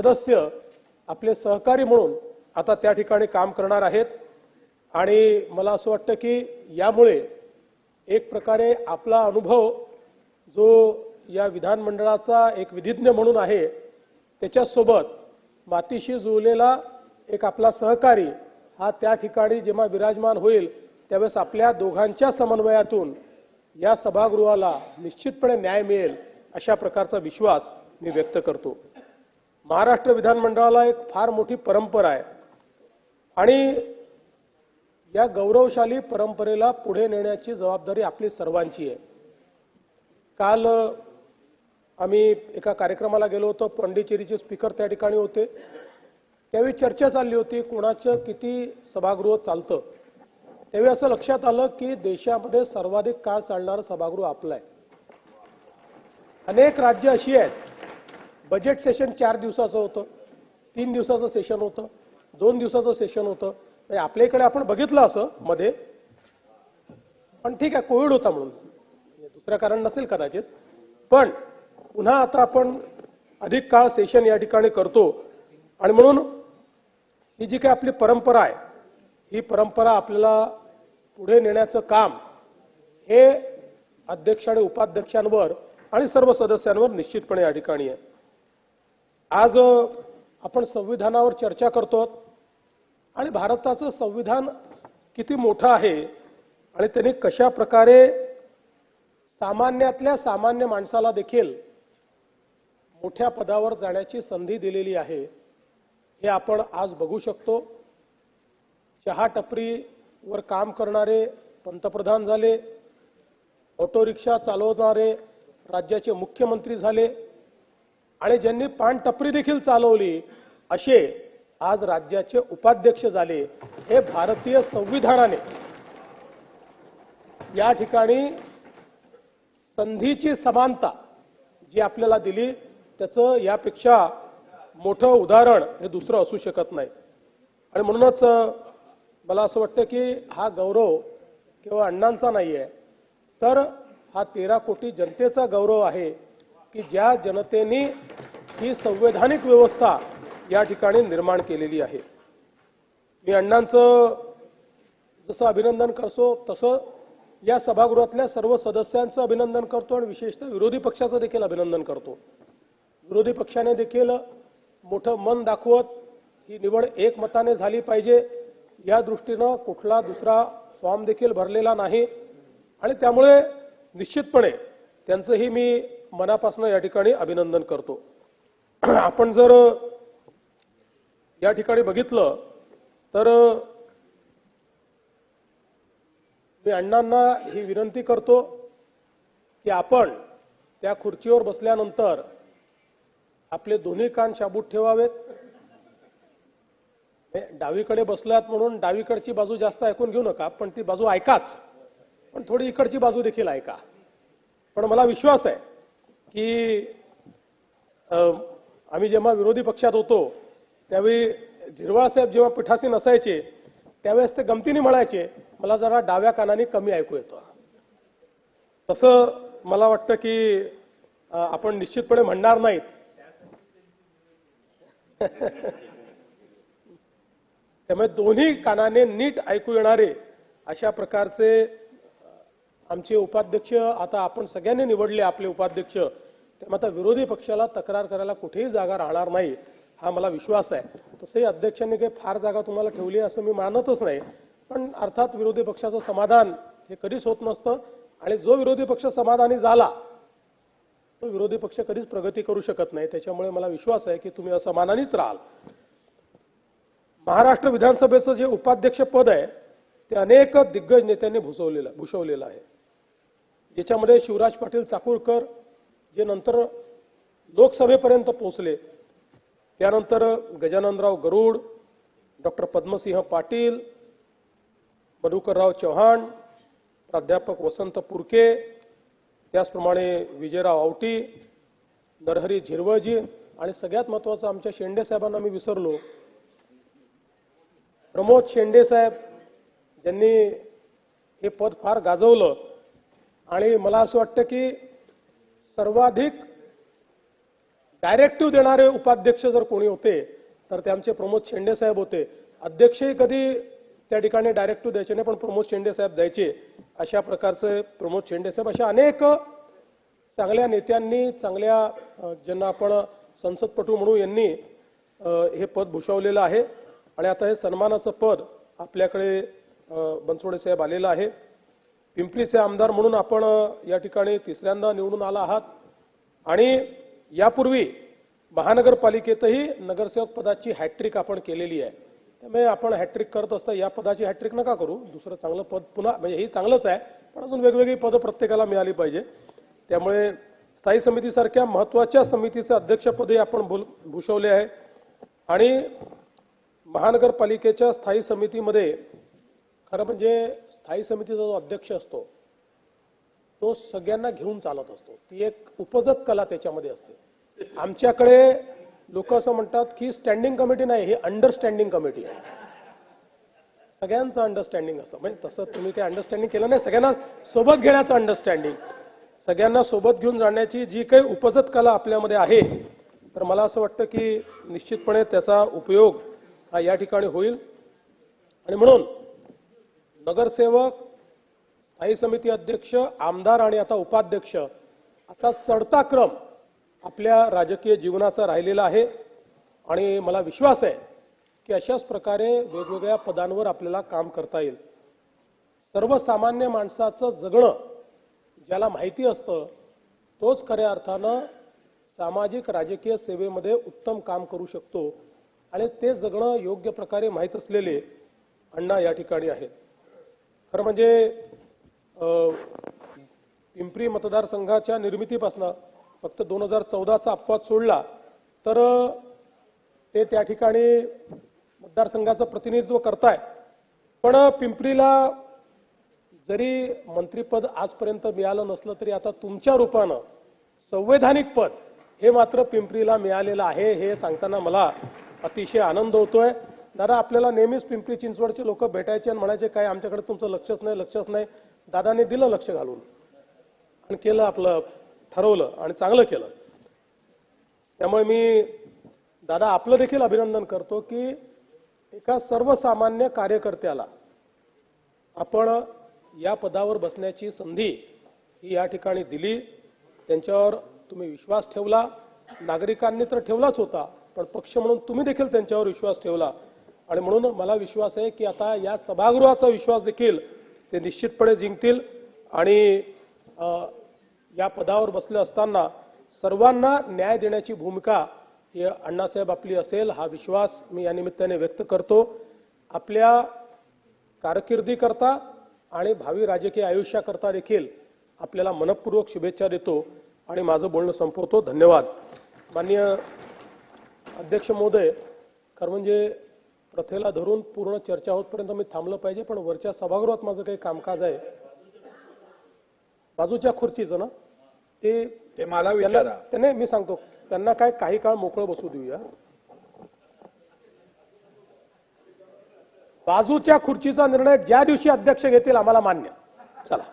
सदस्य आपले सहकारी म्हणून आता त्या ठिकाणी काम करणार आहेत आणि मला असं वाटतं की यामुळे एक प्रकारे आपला अनुभव जो या विधानमंडळाचा एक विधिज्ञ म्हणून आहे त्याच्यासोबत मातीशी जुळलेला एक आपला सहकारी हा त्या ठिकाणी जेव्हा विराजमान होईल त्यावेळेस आपल्या दोघांच्या समन्वयातून या सभागृहाला निश्चितपणे न्याय मिळेल अशा प्रकारचा विश्वास मी व्यक्त करतो। महाराष्ट्र विधानमंडळाला एक फार मोठी परंपरा आहे आणि या गौरवशाली परंपरेला पुढे नेण्याची जबाबदारी आपली सर्वांची आहे। काल आम्ही एका कार्यक्रमाला गेलो होतो, पॉंडिचेरीचे स्पीकर त्या ठिकाणी होते, त्यावेळी चर्चा चालली होती कोणाचं किती सभागृह चालतं। त्यावेळी असं लक्षात आलं की देशामध्ये सर्वाधिक काळ चालणारं सभागृह आपलं आहे। अनेक राज्य अशी आहेत बजेट सेशन 4 दिवसाचं होतं, 3 दिवसाचं सेशन होतं, 2 दिवसाचं सेशन होतं। आपल्या इकडे आपण बघितलं असं मध्ये, पण ठीक आहे कोविड होता म्हणून दुसरं कारण नसेल कदाचित, पण पुन्हा आता आपण अधिक काळ सेशन या ठिकाणी करतो आणि म्हणून ही जी काही आपली परंपरा आहे ही परंपरा आपल्याला पुढे नेण्याचं काम हे अध्यक्ष आणि उपाध्यक्षांवर आणि सर्व सदस्यांवर निश्चितपणे या ठिकाणी आहे। आज आपण संविधानावर चर्चा करतो आणि भारताचं संविधान किती मोठं आहे आणि त्यांनी कशा प्रकारे सामान्यातल्या सामान्य माणसाला देखील मोठ्या पदावर जाण्याची संधी दिलेली आहे हे आपण आज बघू शकतो। चहा टपरीवर काम करणारे पंतप्रधान झाले, ऑटो रिक्षा चालवणारे राज्याचे मुख्यमंत्री झाले आणि ज्यांनी पान टपरी देखील चालवली असे आज राज्याचे उपाध्यक्ष झाले। हे भारतीय संविधानाने या ठिकाणी संधीची समानता जी आपल्याला दिली त्याचं यापेक्षा मोठं उदाहरण हे दुसरं असू शकत नाही। आणि म्हणूनच मला असं वाटतं की हा गौरव केवळ अण्णांचा नाही आहे, तर हा 13 कोटी जनतेचा गौरव आहे की ज्या जनतेने ही संवैधानिक व्यवस्था या ठिकाणी निर्माण केलेली आहे। मी अण्णांचं जसं अभिनंदन करतो तसं या सभागृहातल्या सर्व सदस्यांचं अभिनंदन करतो आणि विशेषतः विरोधी पक्षाचं देखील अभिनंदन करतो। विरोधी पक्षाने देखील मोठं मन दाखवत ही निवड एकमताने झाली पाहिजे या दृष्टीनं कुठला दुसरा फॉर्म देखील भरलेला नाही आणि त्यामुळे निश्चितपणे त्यांचंही मी मनापासून या ठिकाणी अभिनंदन करतो। आपण जर या ठिकाणी बघितलं तर मी अण्णांना ही विनंती करतो की आपण त्या खुर्चीवर बसल्यानंतर आपले दोन्ही कान शाबूत ठेवावेत। डावीकडे बसलात म्हणून डावीकडची बाजू जास्त ऐकून घेऊ नका, पण ती बाजू ऐकाच, पण थोडी इकडची बाजू देखील ऐका। पण मला विश्वास आहे की आम्ही जेव्हा विरोधी पक्षात होतो त्यावेळी झिरवाळ साहेब जेव्हा पीठासीन असायचे त्यावेळेस ते गमतीने म्हणायचे मला जरा डाव्या कानाने कमी ऐकू येतं। तसं मला वाटतं की आपण निश्चितपणे म्हणणार नाहीत। त्यामुळे दोन्ही कानाने नीट ऐकू येणारे अशा प्रकारचे आमचे उपाध्यक्ष आता आपण सगळ्यांनी निवडले आपले उपाध्यक्ष, त्यामुळे आता विरोधी पक्षाला तक्रार करायला कुठेही जागा राहणार नाही हा मला विश्वास आहे। तसंही अध्यक्षांनी काही फार जागा तुम्हाला ठेवली असं मी मानतच नाही, पण अर्थात विरोधी पक्षाचं समाधान हे कधीच होत नसतं आणि जो विरोधी पक्ष समाधानी झाला तो विरोधी पक्ष कधीच प्रगती करू शकत नाही। त्याच्यामुळे मला विश्वास आहे की तुम्ही असमानानीच राहाल। महाराष्ट्र विधानसभेचं जे उपाध्यक्ष पद आहे ते अनेक दिग्गज नेत्यांनी भूषवलेलं आहे, ज्याच्यामध्ये शिवराज पाटील चाकूरकर जे नंतर लोकसभेपर्यंत पोहोचले, त्यानंतर गजाननराव गरुड, डॉक्टर पद्मसिंह पाटील, मधुकरराव चव्हाण, प्राध्यापक वसंत पुरके, त्याचप्रमाणे विजयराव आवटी, नरहरी झिरवळजी आणि सगळ्यात महत्त्वाचं आमच्या शेंडे साहेबांना मी विसरलो, प्रमोद शेंडे साहेब ज्यांनी हे पद फार गाजवलं आणि मला असं वाटतं की सर्वाधिक डायरेक्टिव्ह देणारे उपाध्यक्ष जर कोणी होते तर ते आमचे प्रमोद शेंडे साहेब होते. अध्यक्षही कधी त्या ठिकाणी डायरेक्टिव्ह द्यायचे नाही, पण प्रमोद शेंडे साहेब द्यायचे. अशा प्रकारचे प्रमोद शेंडे साहेब, अशा अनेक चांगल्या नेत्यांनी, चांगल्या ज्यांना आपण संसदपटू म्हणू, यांनी हे पद भूषवलेलं आहे. आणि आता हे सन्मानाचं पद आपल्याकडे बनसोडे साहेब आलेलं आहे. पिंपरीचे आमदार म्हणून आपण या ठिकाणी तिसऱ्यांदा निवडून आला आहात आणि यापूर्वी महानगरपालिकेतही नगरसेवक पदाची हॅट्रिक आपण केलेली आहे. त्यामुळे आपण हॅट्रिक करत असता या पदाची हॅट्रिक नका करू, दुसरं चांगलं पद पुन्हा, म्हणजे हे चांगलंच आहे, पण अजून वेगवेगळी पदं प्रत्येकाला मिळाली पाहिजे. त्यामुळे स्थायी समितीसारख्या महत्त्वाच्या समितीचे अध्यक्षपदही आपण भूषवले आहे. आणि महानगरपालिकेच्या स्थायी समितीमध्ये खरं म्हणजे स्थायी समितीचा जो अध्यक्ष असतो तो सगळ्यांना घेऊन चालत असतो. ती एक उपजत कला त्याच्यामध्ये असते. आमच्याकडे लोक असं म्हणतात की स्टँडिंग कमिटी नाही, हे अंडरस्टँडिंग कमिटी आहे. सगळ्यांचं अंडरस्टँडिंग असतं, म्हणजे तसं तुम्ही काही अंडरस्टँडिंग केलं नाही, सगळ्यांना सोबत घेण्याचं अंडरस्टँडिंग, सगळ्यांना सोबत घेऊन जाण्याची जी काही उपजत कला आपल्यामध्ये आहे, तर मला असं वाटतं की निश्चितपणे त्याचा उपयोग हा या ठिकाणी होईल. आणि म्हणून नगरसेवक, स्थायी समिती अध्यक्ष, आमदार आणि आता उपाध्यक्ष असा चढता क्रम आपल्या राजकीय जीवनाचा राहिलेला आहे. आणि मला विश्वास आहे की अशाच प्रकारे वेगवेगळ्या पदांवर आपल्याला काम करता येईल. सर्वसामान्य माणसाचं जगणं ज्याला माहिती असतं तोच खऱ्या अर्थानं सामाजिक राजकीय सेवेमध्ये उत्तम काम करू शकतो. आणि ते जगणं योग्य प्रकारे माहीत असलेले अण्णा या ठिकाणी आहेत. खरं म्हणजे पिंपरी मतदारसंघाच्या निर्मितीपासून फक्त 2014चा अपवाद सोडला तर ते त्या ठिकाणी मतदारसंघाचं प्रतिनिधित्व करताय. पण पिंपरीला जरी मंत्रिपद आजपर्यंत मिळालं नसलं तरी आता तुमच्या रूपानं संवैधानिक पद हे मात्र पिंपरीला मिळालेलं आहे. हे सांगताना मला अतिशय आनंद होतोय. दादा, आपल्याला नेहमीच पिंपरी चिंचवडचे लोक भेटायचे आणि म्हणायचे काय आमच्याकडे तुमचं लक्षच नाही. दादाने दिलं लक्ष घालून आणि केलं, आपलं ठरवलं आणि चांगलं केलं. त्यामुळे मी दादा आपलं देखील अभिनंदन करतो की एका सर्वसामान्य कार्यकर्त्याला आपण या पदावर बसण्याची संधी ही या ठिकाणी दिली. त्यांच्यावर तुम्ही विश्वास ठेवला, नागरिकांनी तर ठेवलाच होता, पण पक्ष म्हणून तुम्ही देखील त्यांच्यावर विश्वास ठेवला. आणि म्हणून मला विश्वास आहे की आता या सभागृहाचा विश्वास देखील ते निश्चितपणे जिंकतील. आणि या पदावर बसले असताना सर्वांना न्याय देण्याची भूमिका ही अण्णासाहेब आपली असेल, हा विश्वास मी या निमित्ताने व्यक्त करतो. आपल्या कारकिर्दीकरता आणि भावी राजकीय आयुष्याकरता देखील आपल्याला मनपूर्वक शुभेच्छा देतो आणि माझं बोलणं संपवतो. धन्यवाद. माननीय अध्यक्ष महोदय, खरं म्हणजे प्रथेला धरून पूर्ण चर्चा होतपर्यंत मी थांबलं पाहिजे, पण वरच्या सभागृहात माझं काही कामकाज आहे. बाजूच्या खुर्चीचं ना ते मला विचारा. त्याने मी सांगतो त्यांना काय काही काळ मोकळं बसू देऊया. बाजूच्या खुर्चीचा निर्णय ज्या दिवशी अध्यक्ष घेतील आम्हाला मान्य. चला.